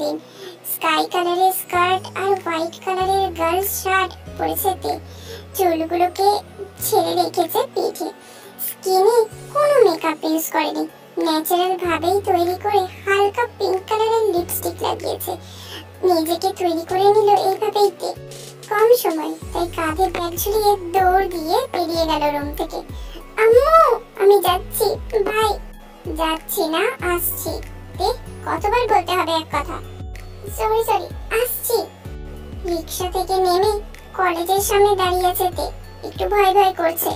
BBN sky কালারের skirt আর white কালারের girls shirt পরেছে তে। চুলগুলোকে ছেড়ে রেখেছে পিঠে। স্কিনে কোনো মেকআপ ইউজ করেনি, ন্যাচারাল ভাবেই তৈরি করে হালকা পিঙ্ক কালারের লিপস্টিক লাগিয়েছে। নিজেকে তৈরি করে নিল এইভাবেই তে। কম সময়, তাই কাঁধে ব্যাগ ঝুলিয়ে দৌড় দিয়ে বেরিয়ে গেল রুম থেকে। আম্মু আমি যাচ্ছি। ভাই যাচ্ছি না, আসছি। তে কতবার বলতে হবে এক কথা? সরি আসছি। রিক্সা থেকে নেমে কলেজের সামনে দাঁড়িয়ে আছে তে। একটু ভয় ভয় করছে,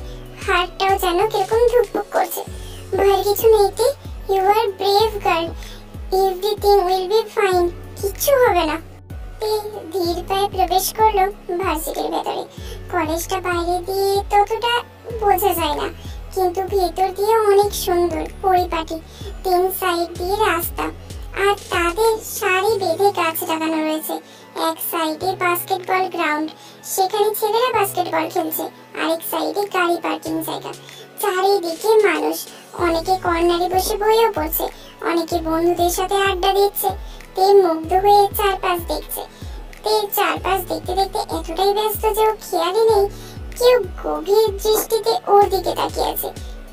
হার্টটাও যেন কিরকম ধুকপুক করছে। ভয়ের কিছু নেই তে, you are brave girl, everything will be fine. কিচ্ছু হবে না। তে ধীর পায়ে প্রবেশ করলো ভার্সিটির ভেতরে। কলেজটা বাইরে দিয়ে ততটা বোঝা যায় না, কিন্তু ভেতর দিয়ে অনেক সুন্দর পরিপাটি। 3 সাইড দিয়ে রাস্তা, আর তাদের সারি বেঁধে গাছ লাগানো রয়েছে। এক সাইডে বাস্কেটবল গ্রাউন্ড, সেখানে ছেলেরা বাস্কেটবল খেলছে। আরেক সাইডে গাড়ি পার্কিং জায়গা। চারিদিকে মানুষ, অনেকে কর্নারে বসে বইও পড়ছে, অনেকে বন্ধুদের সাথে আড্ডা দিচ্ছে। তে মুগ্ধ হয়ে চারপাশ দেখছে। তে চারপাশ দেখতে দেখতে এতটাই ব্যস্ত যে ও খেয়ালই নেই কেউ গভীর দৃষ্টিতে ওর দিকে তাকিয়ে আছে।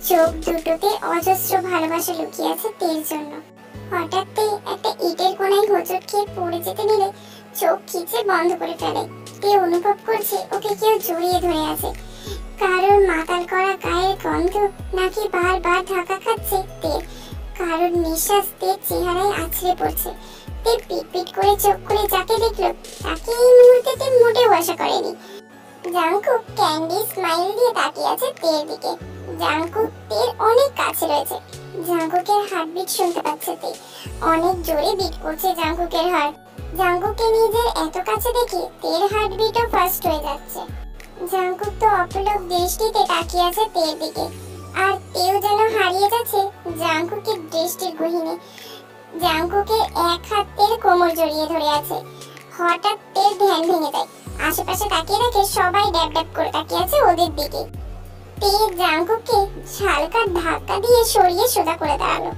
চোখ দুটোতে অজস্র ভালোবাসা লুকিয়ে আছে তের জন্য। হঠাৎ একটা ইটের কোনায় হোঁচট খেয়ে পড়ে যেতে নিলে চোখ খিচে বন্ধ করে ফেলে। তে অনুভব করছে ওকে কেউ জড়িয়ে ধরে আছে। কারোর মাতাল করা গায়ের গন্ধ নাকি বারবার ধাক্কা খাচ্ছে তে। কারোর নিঃশ্বাস তের চেহারায় আছড়ে পড়ছে। তে পিটপিট করে চোখ খুলে যাকে দেখলো তাকে এই মুহূর্তে তে মোটেও আশা করেনি। জাংকুক ক্যান্ডি স্মাইল দিয়ে তাকিয়ে আছে তের দিকে। জাংকুক তের অনেক কাছে রয়েছে। জাংকুকের হার্টবিট শুনতে পাচ্ছে তে। অনেক জোরে বিট করছে জাংকুকের হার্ট। জাংকুককে নিজের এত কাছে দেখে তের হার্টবিটও ফাস্ট হয়ে যাচ্ছে। জাংকুক তো অপলক দৃষ্টিতে তাকিয়ে আছে তের দিকে, আর তেও যেন হারিয়ে যাচ্ছে জাংকুকের দৃষ্টির গহীনে। জাংকুকের এক হাত তের কোমর জড়িয়ে ধরে আছে। হঠাৎ তের ধ্যান ভেঙে যায়। আশেপাশে তাকিয়ে দেখে সবাই ড্যাব ড্যাব করে তাকিয়ে আছে ওদের দিকে। তে জাংকুককে হালকা ধাক্কা দিয়ে সরিয়ে সোজা করে দাঁড়ালো।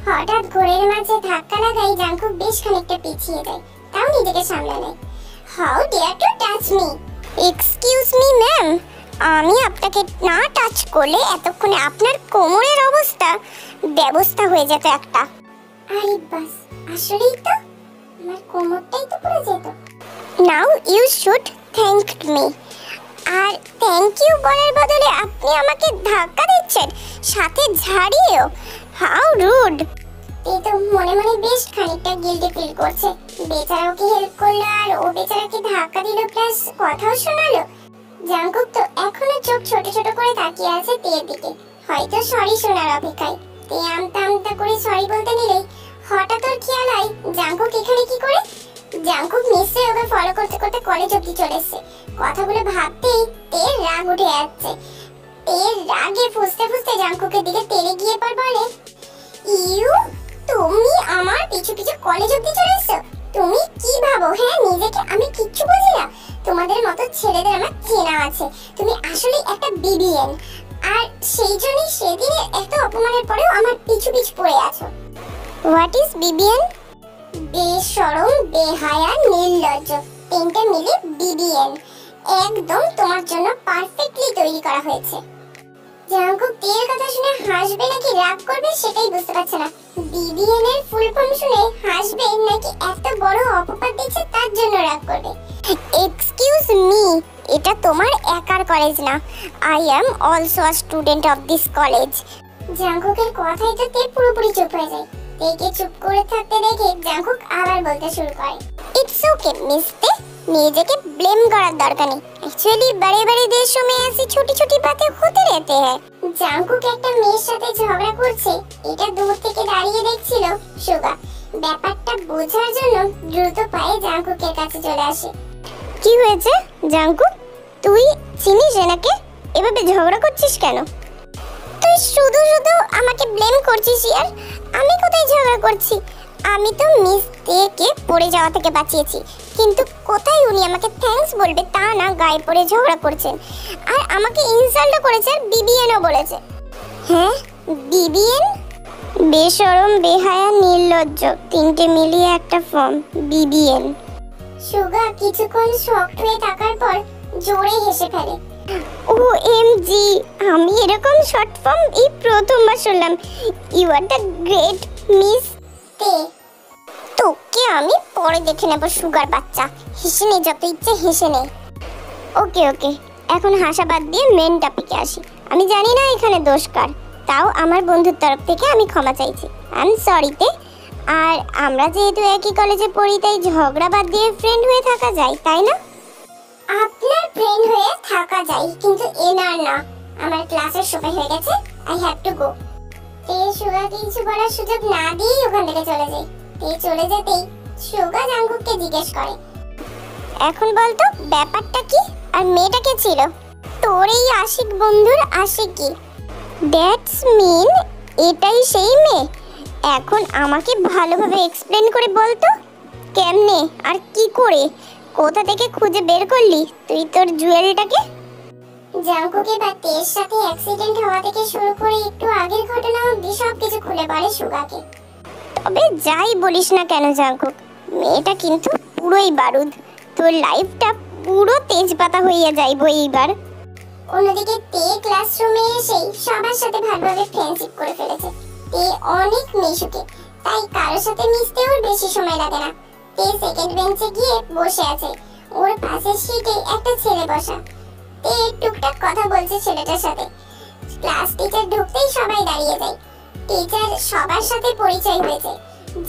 হঠাৎ ঘোরের মাঝে ধাক্কা লাগাই জাংকুক বেশ খানিকটা পিছিয়ে যায়, তাও নিজেকে সামলে নেয়। How dare to touch me? Excuse me ma'am, আমি আপনাকে না টাচ করলে এতক্ষণে আপনার কোমরের ব্যবস্থা হয়ে যেত একটা। আরে বাস, আসলেই তো আমার কোমরটাই তো পড়ে যেত। Now you should thank me. আর থ্যাংক ইউ বলার বদলে আপনি আমাকে ধাক্কা দিচ্ছেন, সাথে ঝাড়িয়েও। How rude. এই তো মনে মনে বেশ খানিকটা গিল্টি ফিল করছে। বেচারা ওকে হেল্প করলো আর ও বেচারাকে ধাক্কা দিল, প্লাস কথাও শোনালো। জাংকুক তো এখনো চোখ ছোট ছোট করে তাকিয়ে আছে তের দিকে, হয়তো সরি শোনার অপেক্ষায়। তে আমতা আমতা করে সরি বলতে নিলেই হঠাৎ ওর খেয়াল হয় জাংকুক এখানে কি করে। জাংকুক নিশ্চয়ই ওকে ফলো করতে করতে কলেজ অব্দি চলে এসেছে। কথাগুলো ভাবতেই তের রাগ উঠে যাচ্ছে। তের রাগে ফুঁসতে ফুঁসতে জাংকুকের দিকে তেড়ে গিয়ে পর বলে, ইউ, তুমি আমার পিছু পিছু কলেজ অব্দি চলে এসেছো? তুমি কি ভাবো হ্যাঁ নিজেকে আমি কিচ্ছু বুঝি না? তোমাদের মতো ছেলেদের আমার চেনা আছে। তুমি আসলে একটা বিবিএন, আর সেই জন্যই সেদিনের এত অপমানের পরেও আমার পিছু পিছু পড়ে আছো। What is BBN? বেশরম, বেহায়া, নির্লজ্জ, তিনটে মিলে বিবিএন। একদম তোমার জন্য পারফেক্টলি তৈরি করা হয়েছে। জাংকুক তের কথা শুনে হাসবে নাকি রাগ করবে সেটাই বুঝতে পারছে না। বিবিএন এর ফুল ফর্ম শুনে হাসবে নাকি এত বড় অপবাদ দিচ্ছে তার জন্য রাগ করবে। এক্সকিউজ মি, এটা তোমার একার কলেজ না। I am also a student of this college. জাংকুকের কথাই তো তে পুরোপুরি চুপ হয়ে যায়। তেকে চুপ করে থাকতে দেখে জাংকুক আবার বলতে শুরু করে, ইটস ওকে মিস তে, নিজেকে ব্লেম করার দরকার নেই। एक्चुअली बड़े बड़े देशों में ऐसी छोटी छोटी बातें होते रहते हैं। জাংকুক একটা মেয়ের সাথে ঝগড়া করছে এটা দূর থেকে দাঁড়িয়ে দেখছিল সুগা। ব্যাপারটা বোঝার জন্য দ্রুত পায়ে জাংকুকের কাছে চলে আসে। কি হয়েছে জাংকুক, তুই চিনিস এনাকে? এভাবে ঝগড়া করছিস কেন? তুই শুধু শুধু আমাকে ব্লেম করছিস ইয়ার। আমি কোথায় ঝগড়া করছি? আমি তো মিস তেকে পড়ে যাওয়া থেকে বাঁচিয়েছি, কিন্তু কোথায় উনি আমাকে থ্যাঙ্কস বলবে তা না, গায়ে পড়ে ঝগড়া করছেন। আর আমাকে ইনসাল্টও করেছে আর বিবিএনও বলেছে। হ্যাঁ বিবিএন? বেশরম, বেহায়া, নির্লজ্জ, তিনটে মিলিয়ে একটা ফর্ম, বিবিএন। সুগা কিছুক্ষণ শকড হয়ে থাকার পর জোরে হেসে ফেলে। OMG, আমি এরকম শর্ট ফর্ম এই প্রথমবার শুনলাম। You are the great miss তে। তোকে আমি পরে দেখে নেব সুগার বাচ্চা। হেসে নে, যত ইচ্ছে হেসে নে। ওকে ওকে, এখন হাসা বাদ দিয়ে মেন টপিকে আসি। আমি জানি না এখানে দোষ কার, তাও আমার বন্ধুর তরফ থেকে আমি ক্ষমা চাইছি। আই এম সরি তে। আর আমরা যেহেতু একই কলেজে পড়ি, তাই ঝগড়া বাদ দিয়ে ফ্রেন্ড হয়ে থাকা যায়, তাই না? আপনার ফ্রেন্ড হয়ে থাকা যায়, কিন্তু এনার না। আমার ক্লাসের সময় হয়ে গেছে, আই হ্যাভ টু গো। তে সুগাকে কিছু বলার সুযোগ না দিয়েই ওখান থেকে চলে যায়। তে চলে যেতেই সুগা জাঙ্কুককে জিজ্ঞেস করে, এখন বলতো ব্যাপারটা কি, আর মেয়েটা কে ছিল? তোর এই আশিক বন্ধুর আশিকি? দ্যাটস মিন এটাই সেই মেয়ে? এখন আমাকে ভালোভাবে এক্সপ্লেন করে বলতো, কেমনে আর কি করে, কোথা থেকে খুঁজে বের করলি তুই তোর জুয়েলটাকে? জাঙ্কুকে বা তের সাথে অ্যাক্সিডেন্ট হওয়া থেকে শুরু করে একটু আগের ঘটনা অবধি সবকিছু খুলে বলে সুগাকে। তবে যাই বলিস না কেন জাঙ্কুক, মেয়েটা কিন্তু পুরোই বারুদ। তোর লাইফটা পুরো তেজপাতা হইয়া যাইব এইবার। অন্যদিকে তে ক্লাসরুমে এসেই সবার সাথে ভালোভাবে ফ্রেন্ডশিপ করে ফেলেছে। তে অনেক মিশুকে, তাই কারোর সাথে মিশতে ওর বেশি সময় লাগে না। তে সেকেন্ড বেঞ্চে গিয়ে বসে আছে। ওর পাশের সিটে একটা ছেলে বসা। তে টুকটাক কথা বলছে ছেলেটার সাথে। ক্লাস টিচার ঢুকতেই সবাই দাঁড়িয়ে যায়। টিচার সবার সাথে পরিচয় হয়েছে,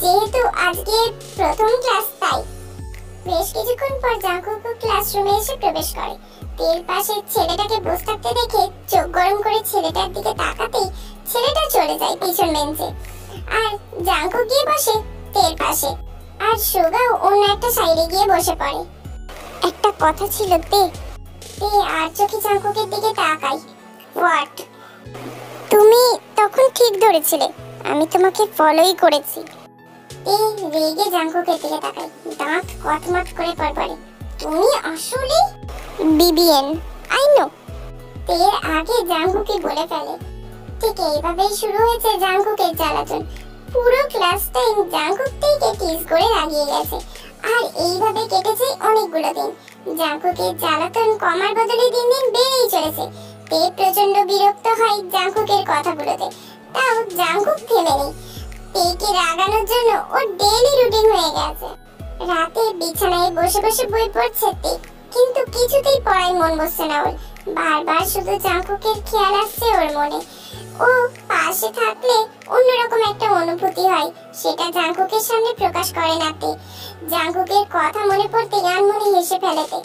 যেহেতু আজকে প্রথম ক্লাস তাই। বেশ কিছুক্ষণ পর জাঙ্কুক ক্লাসরুমে এসে প্রবেশ করে। তের পাশে ছেলেটাকে বসে থাকতে দেখে চোখ গরম করে ছেলেটার দিকে তাকাতেই ছেলেটা চলে যায় পিছন বেঞ্চে, আর জাঙ্কুক গিয়ে বসে তের পাশে, আর সুগাও অন্য একটা সাইডে গিয়ে বসে পড়ে। একটা কথা ছিল তে। তে আর চোখে জাঙ্কুকের দিকে তাকায়। হোয়াট? তুমি তখন ঠিক ধরেছিলে, আমি তোমাকে ফলোই করেছি। তে রেগে জাঙ্কুকের দিকে তাকায়, দাঁত কটমট করে পড়ে। তুমি আসলে বিবিএন, আই নো। তের আগে জাঙ্কুকে বলে ফেলে। ঠিক এইভাবেই শুরু হয়েছে জাঙ্কুকের জ্বালাতন। পুরো ক্লাস টাইম জাঙ্কুক থেকে টিজ করে লাগিয়ে গেছে, আর এইভাবে কেটেছে অনেকগুলো দিন। জাঙ্কুকের জ্বালাতন কমার বদলে দিন দিন বেড়েই চলেছে। তে প্রচন্ড বিরক্ত হয় জাঙ্কুকের কথাগুলোতে, তাও জাঙ্কুক থেমে নেই। তেকে রাগানোর জন্য ওর ডেইলি রুটিন হয়ে গেছে। রাতে বিছানায় বসে বসে বই পড়ছে তে, কিন্তু কিছুতেই পড়ায় মন বসছে না ওর। বারবার শুধু জাঙ্কুকের খেয়াল আসছে ওর মনে। ও পাশে থাকলে অন্যরকম একটা অনুভূতি হয়, সেটা জাঙ্কুকের সামনে প্রকাশ করে না তে। জাঙ্কুকের কথা মনে পড়তে আনমনে হেসে ফেলেতে।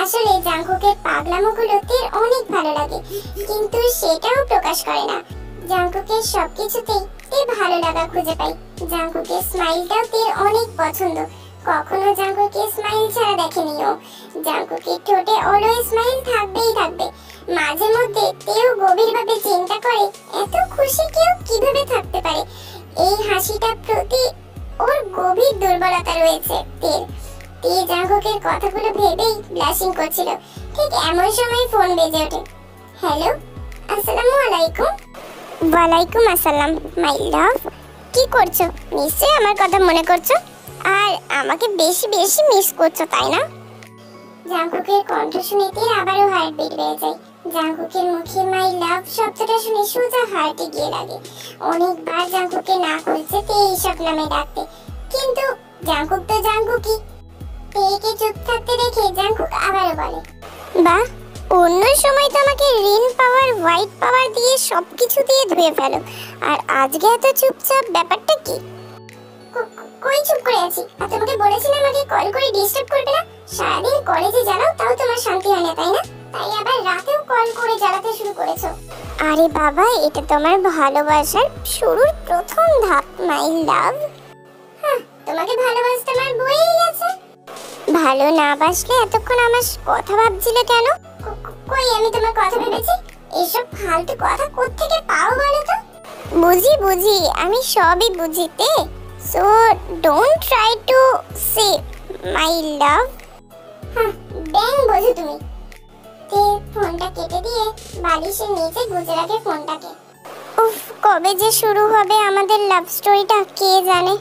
আসলে জাঙ্কুকের পাগলামোগুলো তের অনেক ভালো লাগে, কিন্তু সেটাও প্রকাশ করে না। জাঙ্কুকের সবকিছুতেই তে ভালো লাগা খুঁজে পায়। জাঙ্কুকের স্মাইলটাও তের অনেক পছন্দ। কখনো জাঙ্কুকের স্মাইল ছাড়া দেখেনি ও। জাঙ্কুকের ঠোঁটে অলওয়েজ স্মাইল থাকবেই থাকবে। মাঝে মধ্যে তেও গভীরভাবে চিন্তা করে, এত খুশি কেউ কিভাবে থাকতে পারে। এই হাসিটার প্রতি ওর গভীর দুর্বলতা রয়েছে তের। তে জাঙ্কুকের কথাগুলো ভেবেই ব্লাশিং করছিল। ঠিক এমন সময় ফোন বেজে ওঠে। হ্যালো, আসসালামু আলাইকুম। ওয়ালাইকুম আসসালাম মাই লাভ। কি করছো? নিশ্চয়ই আমার কথা মনে করছো, আর আমাকে বেশি বেশি মিস করছো, তাই না? জাঙ্কুকের কণ্ঠ শুনে তের আবারও হার্টবিট বেড়ে যায়। জাঙ্কুকের মুখে মাই লাভ শব্দটা শুনে সোজা হার্টে গিয়ে লাগে। অনেকবার জাঙ্কুকে না করছে তে এইসব নামে ডাকতে, কিন্তু জাঙ্কুক তো জাঙ্কুকই। তেকে চুপ থাকতে দেখে জাঙ্কুক আবারও বলে, বাহ, অন্য সময় তো আমাকে রিন পাওয়ার, হোয়াইট পাওয়ার দিয়ে সবকিছু দিয়ে ধুয়ে ফেলো, আর আজকে এত চুপচাপ, ব্যাপারটা কি? কই চুপ করে আছি? আর তোমাকে বলেছিলাম আমাকে কল করে ডিস্টার্ব করবে না। সারাদিন কলেজে জ্বালাও, তাও তোমার শান্তি হয় না, তাই না? তাই আবার রাতেও কল করে জ্বালাতে শুরু করেছো। আরে বাবা, এটা তোমার ভালোবাসার শুরুর প্রথম ধাপ মাই লাভ। হ্যাঁ, তোমাকে ভালোবাসতে আমার বইই গেছে। ভালো না বাসলে এতক্ষণ আমার কথা ভাবছিলে কেন? কই আমি তোমার কথা ভেবেছি? এসব ফালতু কথা কোত্থেকে পাও বলো তো? বুঝি বুঝি, আমি সবই বুঝিতে। So don't try to say my love. হ্যাঁ, ব্যাং বোঝো তুমি। তে ফোনটা কেটে দিয়ে বালিশের নিচে গুজে রাখে ফোনটাকে। উফ, কবে যে শুরু হবে আমাদের লাভ স্টোরিটা কে জানে।